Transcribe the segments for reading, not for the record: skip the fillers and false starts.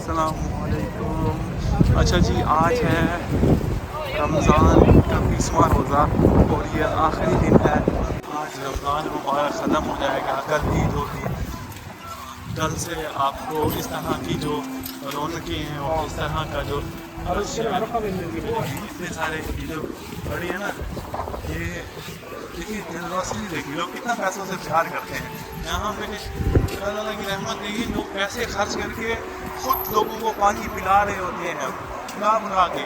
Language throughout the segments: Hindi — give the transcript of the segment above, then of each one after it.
अस्सलामुअलैकुम। अच्छा जी, आज है रमज़ान का 20वां रोज़ा और ये आखिरी दिन है। आज रमज़ान मुबारक ख़त्म हो जाएगा, कल ईद होगी। कल से आपको इस तरह की जो रौनकें हैं और इस तरह का जो इतने सारे ये जो बड़ी है ना, ये देखिए जनरोसिटी देखिए, लोग कितना पैसों से प्यार करते हैं। यहाँ पे अल्लाह की रहमत देखिए, लोग पैसे खर्च करके खुद लोगों को पानी पिला रहे होते हैं, बुला बुला के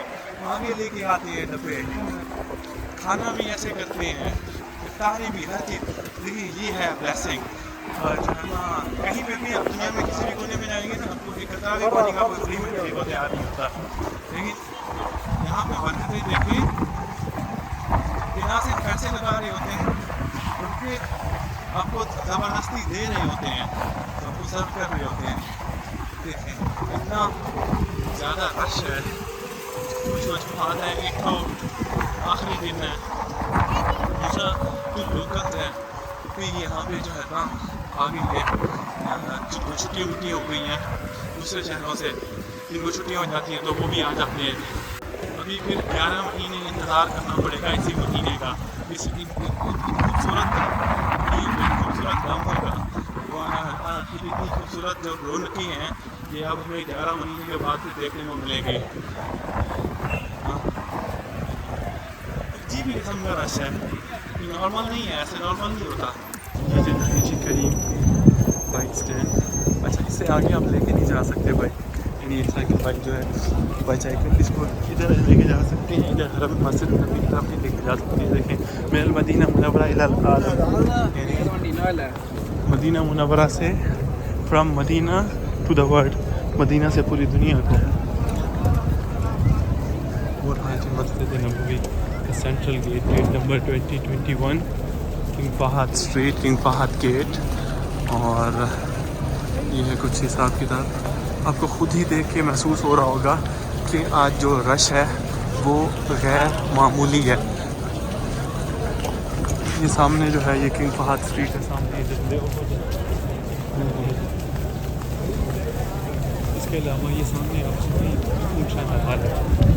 आगे लेके आते हैं डब्बे, खाना भी ऐसे करते हैं, इफ्तारी भी, हर चीज़। देखिए ये है ब्लेसिंग। जो है ना, कहीं पे भी आप दुनिया में किसी भी कोने में जाएंगे ना, आपको एक कतरा भी पानी का कोई फ्री में देने को तैयार नहीं होता। लेकिन यहाँ पे बरकतें देखिए, बिना से पैसे लगा रहे होते हैं, उनके आपको ज़बरदस्ती दे रहे होते हैं, आपको सर्व कर रहे होते हैं। देखें इतना ज़्यादा रश है, कुछ वजूहात है। एक तो आखिरी दिन है, दूसरा कुछ लोकल है, क्योंकि यहाँ पे जो है ना आगे के छुट्टी वुट्टी हो गई हैं दूसरे शहरों से, जिनको छुट्टियाँ हो जाती हैं तो वो भी आ जाते हैं। अभी फिर 11 महीने इंतज़ार करना पड़ेगा इसी महीने का, इस खूबसूरत गाँव का। इतनी खूबसूरत जो रौनकी हैं, ये अब हमें 11 महीने के बाद भी देखने को मिलेंगे। अजीब किस्म का रश है, नॉर्मल नहीं है, ऐसे नॉर्मल नहीं होता। ये जी करीम बाइक स्टैंड। अच्छा, इससे आगे आप लेके नहीं जा सकते भाई, यानी साइकिल बाइक जो है बाईसाइकिल, इसको इधर लेके जा सकते हैं, इधर हरम मस्जिद नबी की तरफ भी लेके जा सकते हैं। देखें मिनल मदीना मुनव्वरा इलल आलम, यानी मदीना मुनव्वरा से, from Madina to the world, Madina से पूरी दुनिया को। और आज मस्जिद नबवी का central gate, gate number 2021, King Fahd street, King Fahd gate. और ये है कुछ हिसाब किताब, आपको खुद ही देख के महसूस हो रहा होगा कि आज जो रश है वो गैर मामूली है। ये सामने जो है ये किंग फहद स्ट्रीट है, सामने इसके अलावा ये सामने आपको ऊँट का नहाल है।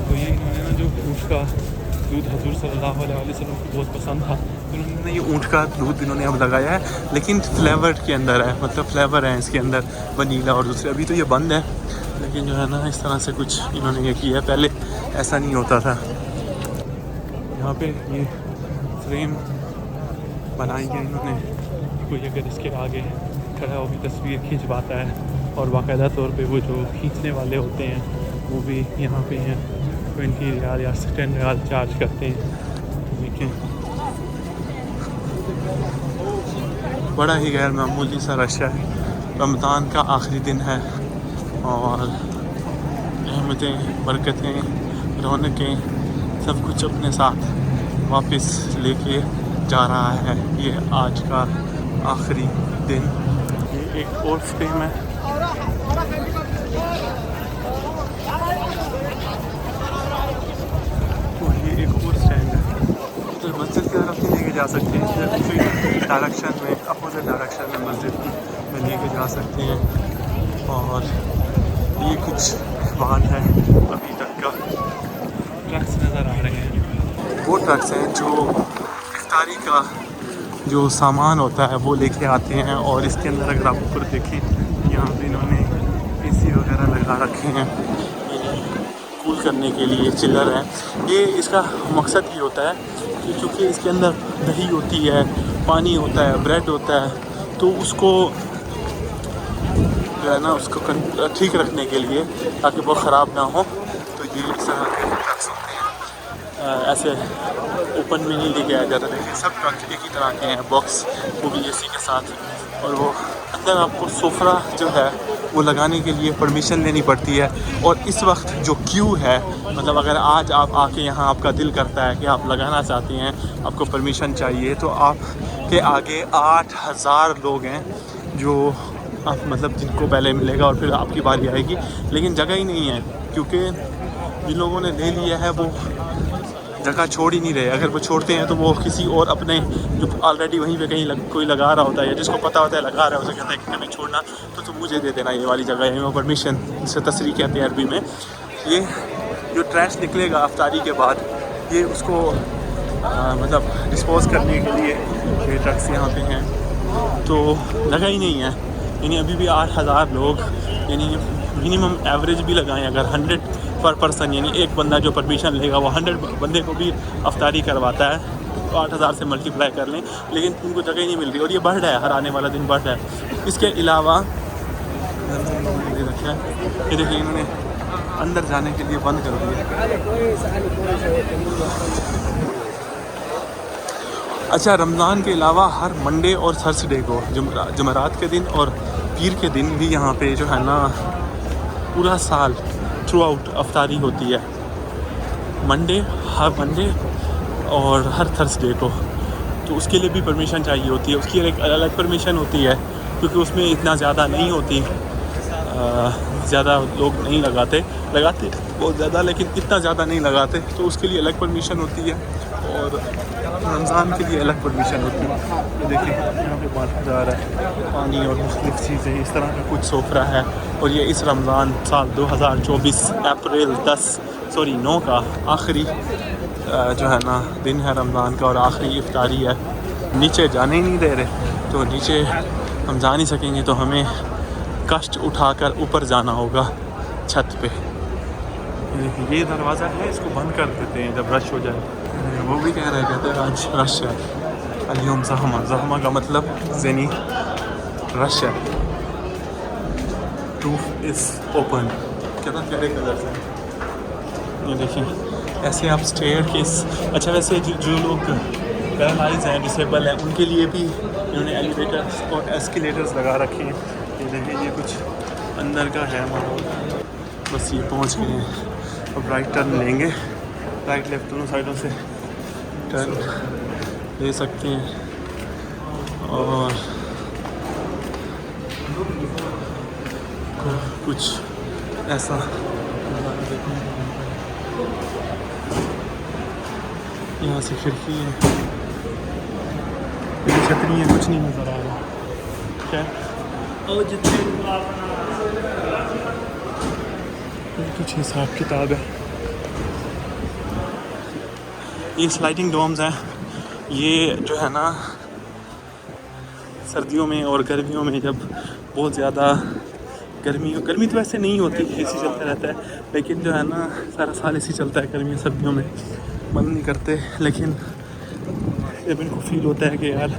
तो ये इन्होंने ना जो ऊँट का दूध हजूर सल्लल्लाहु अलैहि वसल्लम को बहुत पसंद था, इन्होंने ये ऊँट का दूध इन्होंने अब लगाया है, लेकिन फ्लेवर के अंदर है, मतलब फ्लेवर है इसके अंदर वनीला और दूसरे। अभी तो ये बंद है, लेकिन जो है ना इस तरह से कुछ इन्होंने ये किया है, पहले ऐसा नहीं होता था। यहाँ पे ये फ्रेम बनाई है इन्होंने, कोई अगर इसके आगे खड़ा हो भी तस्वीर खिंचवाता है, और बाकायदा तौर पे वो जो खींचने वाले होते हैं वो भी यहाँ पे हैं, 20 रियाल या 10 रियाल चार्ज करते हैं। देखें बड़ा ही गैर मामूली सा रश है, रमज़ान का आखिरी दिन है और रहमतें, बरकतें, रौनकें सब कुछ अपने साथ वापस लेके जा रहा है। ये आज का आखिरी दिन। ये एक और फ्रेम है, और ये एक और स्टैंड है। तो मस्जिद की तरफ नहीं लेके जा सकते हैं, दूसरी डायरेक्शन में, अपोजिट डायरेक्शन में मस्जिद में लेके जा सकते हैं। और ये कुछ वाहन है अभी तक का, ट्रक्स नज़र आ रहे हैं, वो ट्रक्स हैं जो इफ्तारी का जो सामान होता है वो लेके आते हैं। और इसके अंदर अगर आप ऊपर देखें, यहाँ पे इन्होंने एसी वगैरह लगा रखे हैं कूल करने के लिए, चिल्लर है। ये इसका मकसद ये होता है कि चूँकि इसके अंदर दही होती है, पानी होता है, ब्रेड होता है, तो उसको जो है ना उसको ठीक रखने के लिए, ताकि वो ख़राब ना हो, तो ये इस तरह के ट्रक्स होते हैं। ऐसे ओपन में नहीं लेके आया जाता, लेकिन सब ट्रक एक ही तरह के हैं, बॉक्स, वो भी एसी के साथ। और वो अंदर आपको सोफरा जो है वो लगाने के लिए परमिशन लेनी पड़ती है। और इस वक्त जो क्यू है, मतलब अगर आज आप आके यहाँ आपका दिल करता है कि आप लगाना चाहते हैं, आपको परमिशन चाहिए, तो आपके आगे 8000 लोग हैं जो आप मतलब जिनको पहले मिलेगा और फिर आपकी बारी आएगी। लेकिन जगह ही नहीं है, क्योंकि जिन लोगों ने ले लिया है वो जगह छोड़ ही नहीं रहे। अगर वो छोड़ते हैं तो वो किसी और अपने जो ऑलरेडी वहीं पे कहीं कोई लगा रहा होता है या जिसको पता होता है लगा रहा है, उसे कहता है कि कभी छोड़ना तो तुम मुझे दे देना ये वाली जगह है, वो परमिशन, जिसे तसरीह कहते हैं अरबी में। ये जो ट्रैश निकलेगा अफ्तारी के बाद, ये उसको मतलब डिस्पोज करने के लिए ये ट्रक्स यहाँ पे हैं, तो जगह ही नहीं है। यानी अभी भी 8000 लोग, यानी मिनिमम एवरेज भी लगाएं अगर 100 पर पर्सन, यानी एक बंदा जो परमिशन लेगा वो 100 बंदे को भी अफ्तारी करवाता है, तो 8000 से मल्टीप्लाई कर लें, लेकिन उनको जगह ही नहीं मिल रही और ये बढ़ रहा है, हर आने वाला दिन बढ़ रहा है। इसके अलावा रखा है ये देखिए, इन्होंने अंदर जाने के लिए बंद कर दिया। अच्छा, रमज़ान के अलावा हर मंडे और थर्सडे को, जुमेरात के दिन और पीर के दिन भी यहाँ पे जो है ना पूरा साल थ्रू आउट अफ्तारी होती है। हर मंडे और हर थर्सडे को, तो उसके लिए भी परमिशन चाहिए होती है। उसकी एक अलग परमिशन होती है क्योंकि उसमें इतना ज़्यादा नहीं होती, ज़्यादा लोग नहीं लगाते बहुत ज़्यादा, लेकिन इतना ज़्यादा नहीं लगाते, तो उसके लिए अलग परमिशन होती है और रमज़ान के लिए अलग परमिशन होती है। ये देखिए यहाँ पे बांटा जा रहा है पानी और मुख्तलिफ़ चीज़ें, इस तरह का कुछ सोफरा है। और ये इस रमज़ान साल 2024 अप्रैल 9 का आखिरी जो है ना दिन है रमज़ान का और आखिरी इफ्तारी है। नीचे जाने ही नहीं दे रहे, तो नीचे हम जा नहीं सकेंगे, तो हमें कष्ट उठाकर ऊपर जाना होगा छत पे। ये दरवाज़ा है, इसको बंद कर देते हैं जब रश हो जाए। वो भी कह रहे, कहते हैं आज रश है, अलियम ज़हमा का मतलब ज़नी रश है। रूफ इज़ ओपन, कितना प्यारे कलर है। ये देखिए ऐसे आप स्टेयर केस। अच्छा, वैसे जो लोग पैरालाइज हैं, डिसेबल हैं, उनके लिए भी इन्होंने एलिवेटर्स और एस्केलेटर्स लगा रखे हैं। ये देखिए ये कुछ अंदर का है माहौल। बस ये पहुंच गए हैं, अब राइट टर्न लेंगे, राइट लेफ्ट दोनों साइडों से टर्न ले सकते हैं। और कुछ ऐसा यहाँ से खिड़की है, छतरी है, कुछ नहीं नज़र आ रहा। क्या कुछ हिसाब किताब है। ये स्लाइडिंग डोम्स हैं, ये जो है ना सर्दियों में और गर्मियों में जब बहुत ज़्यादा गर्मी तो वैसे नहीं होती, एसी चलता रहता है, लेकिन जो है ना सारा साल एसी चलता है, गर्मियों सर्दियों में बंद नहीं करते। लेकिन जब इनको फील होता है कि यार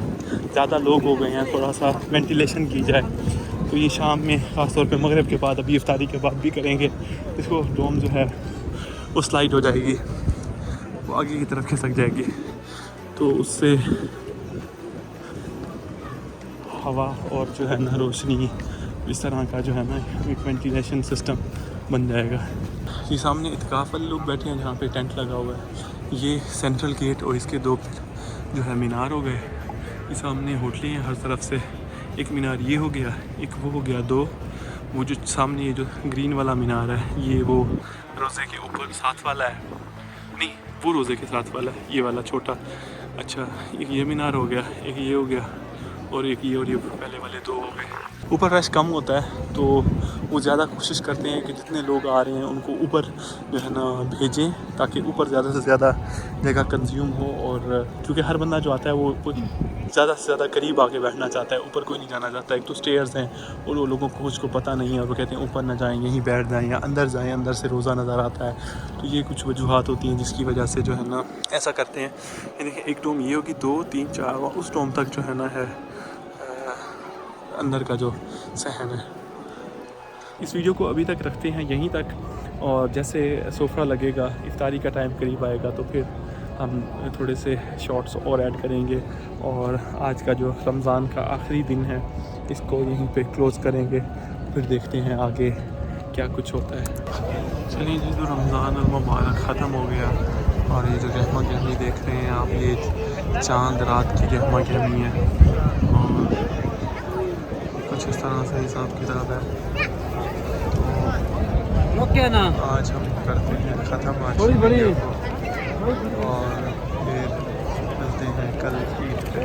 ज़्यादा लोग हो गए हैं, थोड़ा सा वेंटिलेशन की जाए, तो ये शाम में ख़ास तौर पे मगरिब के बाद, अभी इफ्तारी के बाद भी करेंगे। इसको डोम जो है वो स्लाइड हो जाएगी, वो आगे की तरफ खिसक जाएगी, तो उससे हवा और जो है ना रोशनी, इस तरह का जो है ना एक वेंटिलेशन सिस्टम बन जाएगा। ये सामने इत्काफ़ वाले लोग बैठे हैं जहाँ पे टेंट लगा हुआ है। ये सेंट्रल गेट और इसके दो जो है मीनार हो गए। ये सामने होटलें हैं हर तरफ से, एक मीनार ये हो गया, एक वो हो गया, दो वो जो सामने ये जो ग्रीन वाला मीनार है, ये वो रोज़े के ऊपर साथ वाला है, नहीं वो रोज़े के साथ वाला है, ये वाला छोटा। अच्छा, एक ये मीनार हो गया, एक ये हो गया, और एक ये, और ये पहले वाले दो हो गए। ऊपर रश कम होता है, तो वो ज़्यादा कोशिश करते हैं कि जितने लोग आ रहे हैं उनको ऊपर जो है ना भेजें, ताकि ऊपर ज़्यादा से ज़्यादा जगह कंज्यूम हो। और क्योंकि हर बंदा जो आता है वो ज़्यादा से ज़्यादा करीब आके बैठना चाहता है, ऊपर कोई नहीं जाना चाहता। एक तो स्टेयर्स हैं और वो लोगों को कुछ को पता नहीं है, और वो कहते हैं ऊपर ना जाएँ, यहीं बैठ जाएँ, या अंदर जाएँ, अंदर से रोज़ा नज़र आता है। तो ये कुछ वजूहात होती हैं जिसकी वजह से जो है ना ऐसा करते हैं। ये देखिए एक डोम ये होगी, 2 3 4, उस डोम तक जो है ना है अंदर का जो सहन है। इस वीडियो को अभी तक रखते हैं यहीं तक, और जैसे सोफ़ा लगेगा, इफ्तारी का टाइम करीब आएगा, तो फिर हम थोड़े से शॉर्ट्स और ऐड करेंगे। और आज का जो रमज़ान का आखिरी दिन है, इसको यहीं पे क्लोज़ करेंगे, फिर देखते हैं आगे क्या कुछ होता है। चलिए जी, तो रमज़ान मुबारक ख़त्म हो गया, और ये जो गहमा गहमी देख रहे हैं आप, ये चांद रात की गहमा गहमी है, और कुछ इस तरह से हिसाब किताब है। तो क्या ना आज हम करते हैं ख़त्म आज थोड़ी बड़ी वीडियो को। और फिर मिलते हैं कल ईद पे।